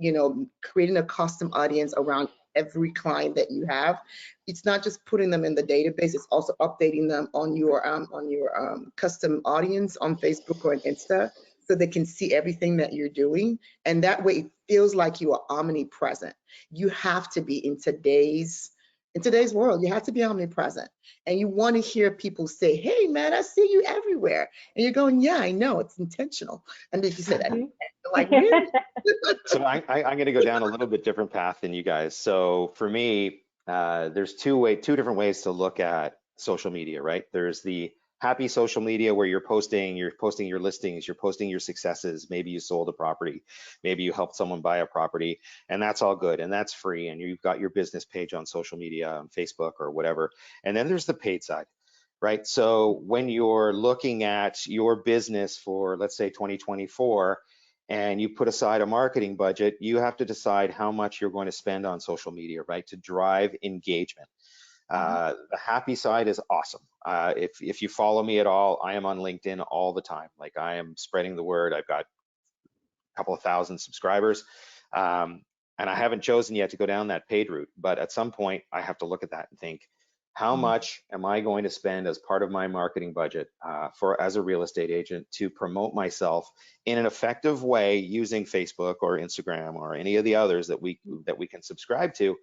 creating a custom audience around every client that you have. It's not just putting them in the database, it's also updating them on your custom audience on Facebook or on Insta, so they can see everything that you're doing. And that way it feels like you are omnipresent. You have to be in today's world, you have to be omnipresent. And you want to hear people say, hey man, I see you everywhere. And you're going, yeah, I know, it's intentional. And if you say that, like, really? So I'm going to go down a little bit different path than you guys. So for me, there's two different ways to look at social media, right? There's the happy social media where you're posting your listings, you're posting your successes. Maybe you sold a property, maybe you helped someone buy a property, and that's all good and that's free. And you've got your business page on social media, on Facebook or whatever. And then there's the paid side, right? So when you're looking at your business for, let's say 2024, and you put aside a marketing budget, you have to decide how much you're going to spend on social media, right, to drive engagement. The happy side is awesome. If you follow me at all, I am on LinkedIn all the time. Like, I am spreading the word. I've got a couple of thousand subscribers, and I haven't chosen yet to go down that paid route. But at some point, I have to look at that and think, how much am I going to spend as part of my marketing budget as a real estate agent to promote myself in an effective way using Facebook or Instagram or any of the others that we can subscribe to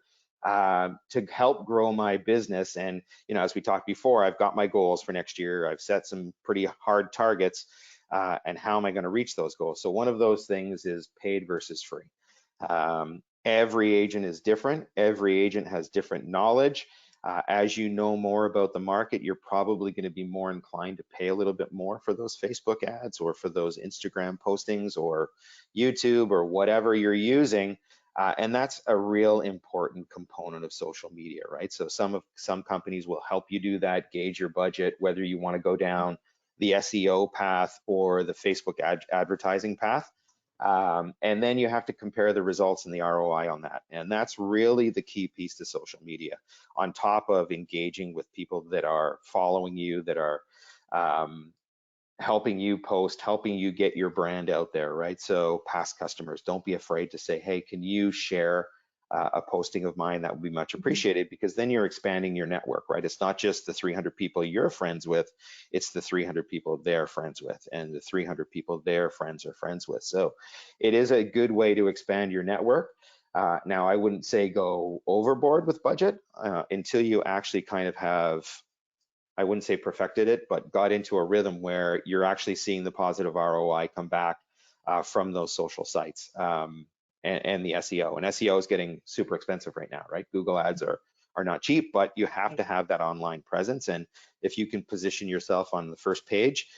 help grow my business? And as we talked before, I've got my goals for next year. I've set some pretty hard targets, and how am I going to reach those goals? So one of those things is paid versus free. Every agent is different. Every agent has different knowledge. As you know more about the market, you're probably going to be more inclined to pay a little bit more for those Facebook ads or for those Instagram postings or YouTube or whatever you're using. And that's a real important component of social media, right? So some companies will help you do that, gauge your budget, whether you want to go down the SEO path or the Facebook advertising path. And then you have to compare the results and the ROI on that. And that's really the key piece to social media, on top of engaging with people that are following you, that are helping you post, helping you get your brand out there, right? So past customers, don't be afraid to say, hey, can you share a posting of mine? That would be much appreciated, because then you're expanding your network, right? It's not just the 300 people you're friends with, it's the 300 people they're friends with, and the 300 people their friends are friends with. So it is a good way to expand your network. Now, I wouldn't say go overboard with budget until you actually kind of have, I wouldn't say perfected it, but got into a rhythm where you're actually seeing the positive ROI come back from those social sites and the SEO. And SEO is getting super expensive right now, right? Google ads are not cheap, but you have to have that online presence. And if you can position yourself on the first page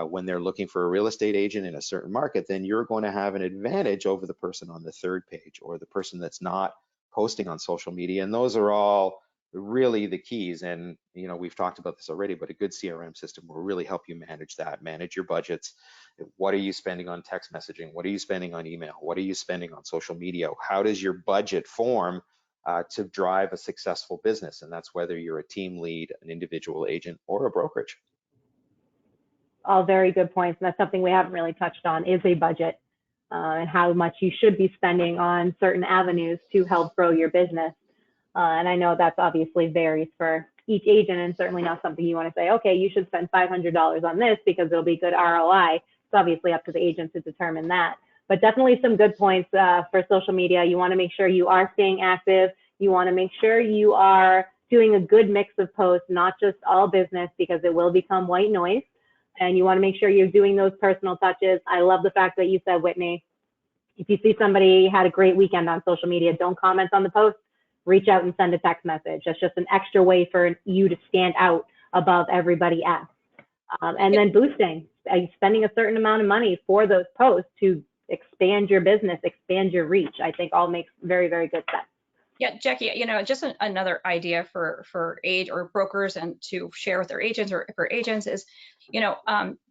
when they're looking for a real estate agent in a certain market, then you're going to have an advantage over the person on the third page or the person that's not posting on social media. And those are all really the keys. And you know, we've talked about this already, but a good CRM system will really help you manage that, manage your budgets. What are you spending on text messaging? What are you spending on email? What are you spending on social media? How does your budget form to drive a successful business? And that's whether you're a team lead, an individual agent, or a brokerage. All very good points. And that's something we haven't really touched on, is a budget and how much you should be spending on certain avenues to help grow your business. And I know that's obviously varies for each agent, and certainly not something you want to say, okay, you should spend $500 on this because it'll be good ROI. It's obviously up to the agent to determine that. But definitely some good points for social media. You want to make sure you are staying active. You want to make sure you are doing a good mix of posts, not just all business, because it will become white noise. And you want to make sure you're doing those personal touches. I love the fact that you said, Whitney, if you see somebody had a great weekend on social media, don't comment on the post. Reach out and send a text message. That's just an extra way for you to stand out above everybody else. And then boosting, spending a certain amount of money for those posts to expand your business, expand your reach, I think all makes very, very good sense. Yeah, Jackie, you know, just another idea for age or brokers and to share with their agents or for agents is, you know,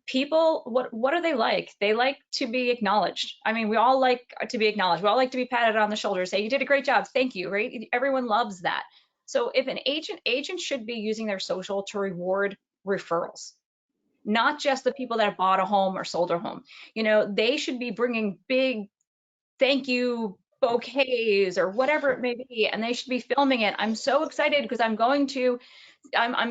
people, what are they like? They like to be acknowledged. I mean, we all like to be acknowledged. We all like to be patted on the shoulder, say, you did a great job, thank you, right? Everyone loves that. So if an agent should be using their social to reward referrals, not just the people that have bought a home or sold a home. You know, they should be bringing big thank you bouquets or whatever it may be, and they should be filming it. I'm so excited because I'm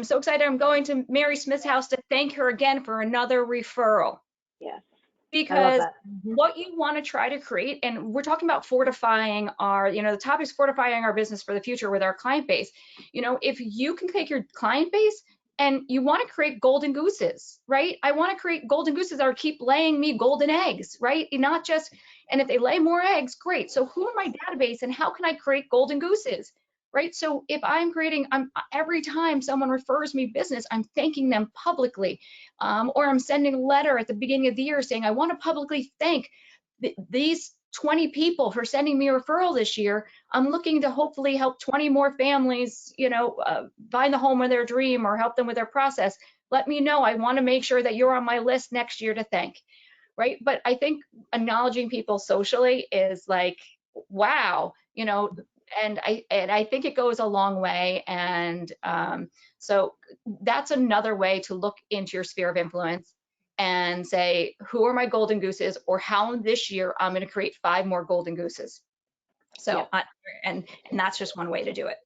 so excited I'm going to Mary Smith's house to thank her again for another referral. Yes. Because what you want to try to create, and we're talking about fortifying our, you know, the topic is fortifying our business for the future with our client base. You know, if you can take your client base and you want to create golden gooses, right? I want to create golden gooses that keep laying me golden eggs, right? Not just, and if they lay more eggs, great. So who are my database and how can I create golden gooses, right? So if I'm creating, every time someone refers me business, I'm thanking them publicly, or I'm sending a letter at the beginning of the year saying, I want to publicly thank these 20 people for sending me a referral this year. I'm looking to hopefully help 20 more families, you know, find the home of their dream or help them with their process. Let me know. I want to make sure that you're on my list next year to thank, right? But I think acknowledging people socially is like, wow, you know, and I think it goes a long way. And so that's another way to look into your sphere of influence and say, who are my golden gooses, or how this year I'm going to create 5 more golden gooses. So, yeah. and that's just one way to do it.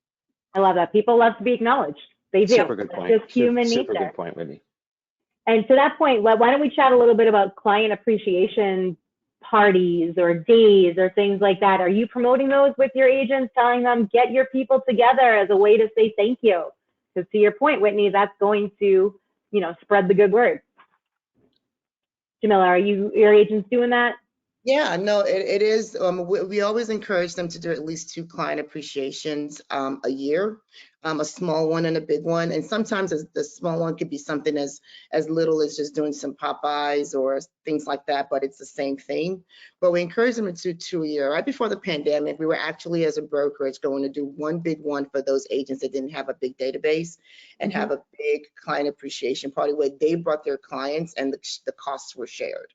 I love that. People love to be acknowledged. They do. Super good point. Just human nature. Super good point, Whitney. And to that point, why don't we chat a little bit about client appreciation parties or days or things like that? Are you promoting those with your agents, telling them get your people together as a way to say thank you? Because to your point, Whitney, that's going to, you know, spread the good word. Jamila, are your agents doing that? Yeah, no, it is. We always encourage them to do at least 2 client appreciations a year, a small one and a big one. And sometimes the small one could be something as little as just doing some Popeyes or things like that, but it's the same thing. But we encourage them to do 2 a year. Right before the pandemic, we were actually, as a brokerage, going to do one big one for those agents that didn't have a big database and have a big client appreciation party where they brought their clients and the costs were shared.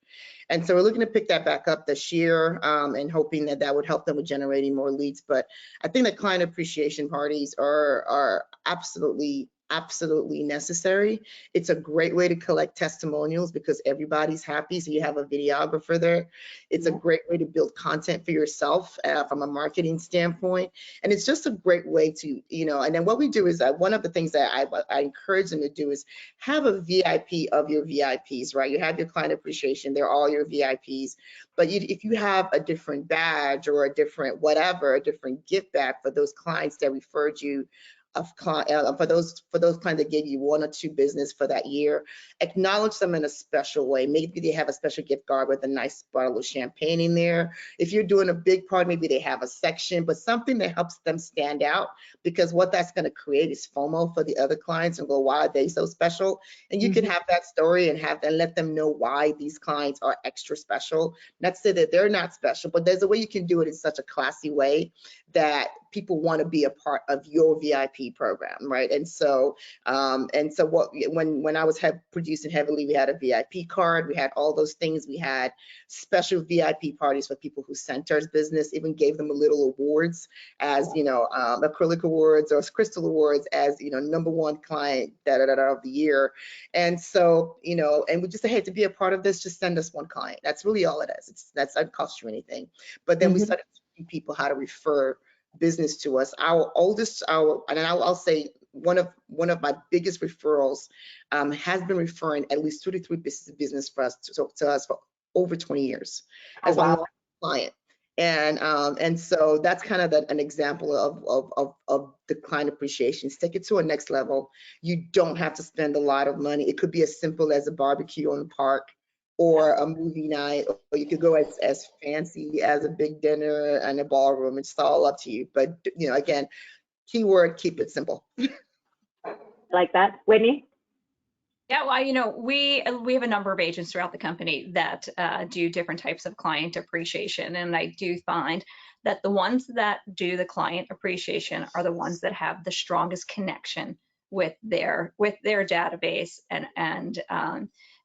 And so we're looking to pick that back up this year and hoping that would help them with generating more leads. But I think that client appreciation parties are absolutely absolutely necessary. It's a great way to collect testimonials because everybody's happy, so you have a videographer there. It's a great way to build content for yourself from a marketing standpoint, and it's just a great way to, you know. And then what we do is one of the things that I encourage them to do is have a VIP of your VIPs, right? You have your client appreciation, they're all your VIPs, but if you have a different badge or a different whatever, a different gift bag for those clients that referred you, for those clients that gave you 1 or 2 business for that year, acknowledge them in a special way. Maybe they have a special gift card with a nice bottle of champagne in there. If you're doing a big party, maybe they have a section, but something that helps them stand out, because what that's going to create is FOMO for the other clients and go, why are they so special? And you can have that story and let them know why these clients are extra special. Not to say that they're not special, but there's a way you can do it in such a classy way that people want to be a part of your VIP program, right? And so when I was producing heavily, we had a VIP card, we had all those things, we had special VIP parties for people who sent us business, even gave them a little awards as, you know, acrylic awards or crystal awards as, you know, #1 client of the year. And so, you know, and we just said, hey, to be a part of this, just send us 1 client. That's really all it is. That doesn't cost you anything. But then we started teaching people how to refer business to us. I'll say one of my biggest referrals has been referring at least 2 to 3 business for us to us for over 20 years as a client. And so that's kind of an example of the client appreciation. Take it to a next level. You don't have to spend a lot of money. It could be as simple as a barbecue in the park or a movie night, or you could go as fancy as a big dinner and a ballroom. It's all up to you. But, you know, again, keyword, keep it simple. Like that. Whitney? Yeah, well, you know, we have a number of agents throughout the company that do different types of client appreciation. And I do find that the ones that do the client appreciation are the ones that have the strongest connection with their database, and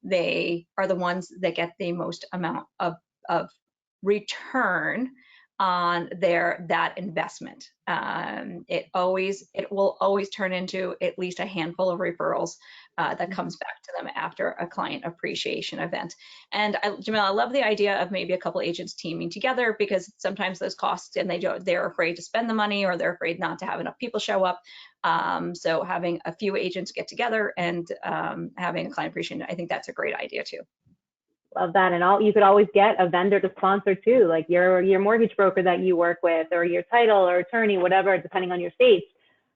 they are the ones that get the most amount of return on that investment. It will always turn into at least a handful of referrals that comes back to them after a client appreciation event. And Jamila, I love the idea of maybe a couple agents teaming together, because sometimes those costs, and they're afraid to spend the money, or they're afraid not to have enough people show up. So having a few agents get together and having a client appreciation, I think that's a great idea too. Love that. And you could always get a vendor to sponsor too, like your mortgage broker that you work with, or your title or attorney, whatever, depending on your state.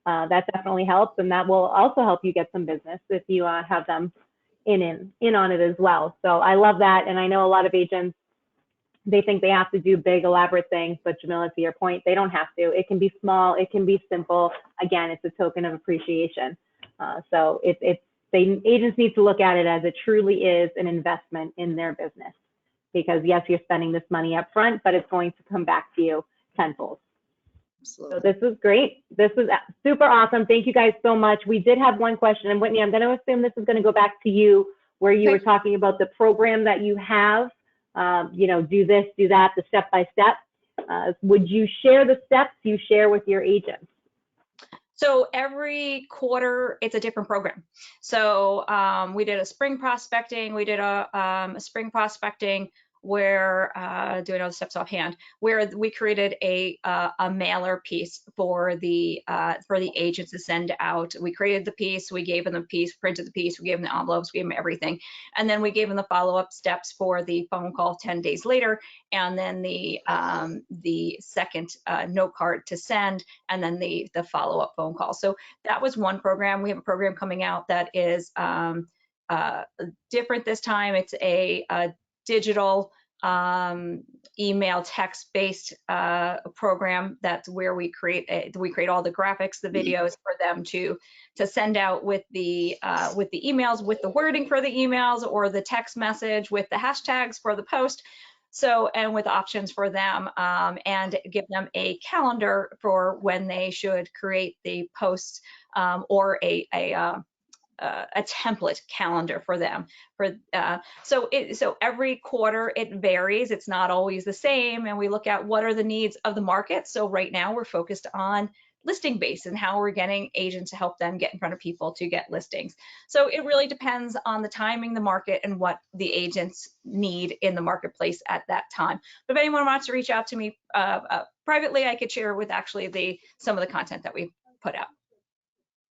That definitely helps, and that will also help you get some business if you have them in on it as well. So I love that, and I know a lot of agents, they think they have to do big elaborate things, but Jamila, to your point, they don't have to. It can be small, it can be simple. Again, it's a token of appreciation. So agents need to look at it as it truly is an investment in their business, because yes, you're spending this money up front, but it's going to come back to you tenfold. Absolutely. So this was great. This was super awesome. Thank you guys so much. We did have one question, and Whitney, I'm going to assume this is going to go back to you, where you were talking about the program that you have. You know, do this, do that, the step-by-step. Would you share the steps you share with your agents? So every quarter, it's a different program. So we did a spring prospecting. We did a spring prospecting where, doing all the steps offhand, where we created a mailer piece for the agents to send out. We created the piece, we gave them the piece, printed the piece, we gave them the envelopes, we gave them everything. And then we gave them the follow-up steps for the phone call 10 days later, and then the second note card to send, and then the follow-up phone call. So that was one program. We have a program coming out that is different this time. It's a digital email text-based program. That's where we create all the graphics, the videos for them to send out with the emails, with the wording for the emails, or the text message with the hashtags for the post. So, and with options for them, and give them a calendar for when they should create the posts, or a template calendar for them. So every quarter it varies. It's not always the same, and we look at what are the needs of the market. So right now we're focused on listing base and how we're getting agents to help them get in front of people to get listings. So it really depends on the timing, the market, and what the agents need in the marketplace at that time. But if anyone wants to reach out to me privately, I could share with actually some of the content that we put out.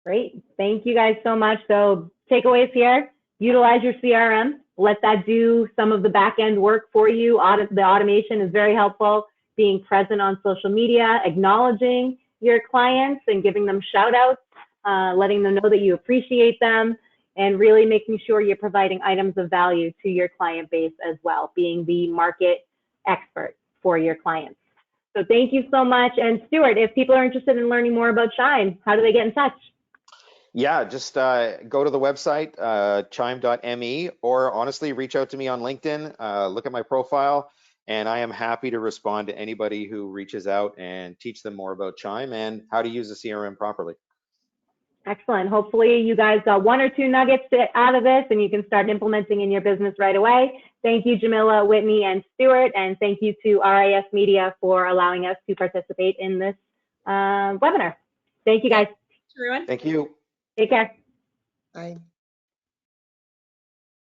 Great. Thank you guys so much. So takeaways here, utilize your CRM. Let that do some of the back end work for you. The automation is very helpful. Being present on social media, acknowledging your clients and giving them shout outs, letting them know that you appreciate them, and really making sure you're providing items of value to your client base as well, being the market expert for your clients. So thank you so much. And Stuart, if people are interested in learning more about Chime, how do they get in touch? Yeah, just go to the website, chime.me, or honestly, reach out to me on LinkedIn, look at my profile, and I am happy to respond to anybody who reaches out and teach them more about Chime and how to use the CRM properly. Excellent. Hopefully you guys got 1 or 2 nuggets out of this and you can start implementing in your business right away. Thank you, Jamila, Whitney, and Stuart, and thank you to RISMedia for allowing us to participate in this webinar. Thank you, guys. Everyone. Thank you. Take care. Bye.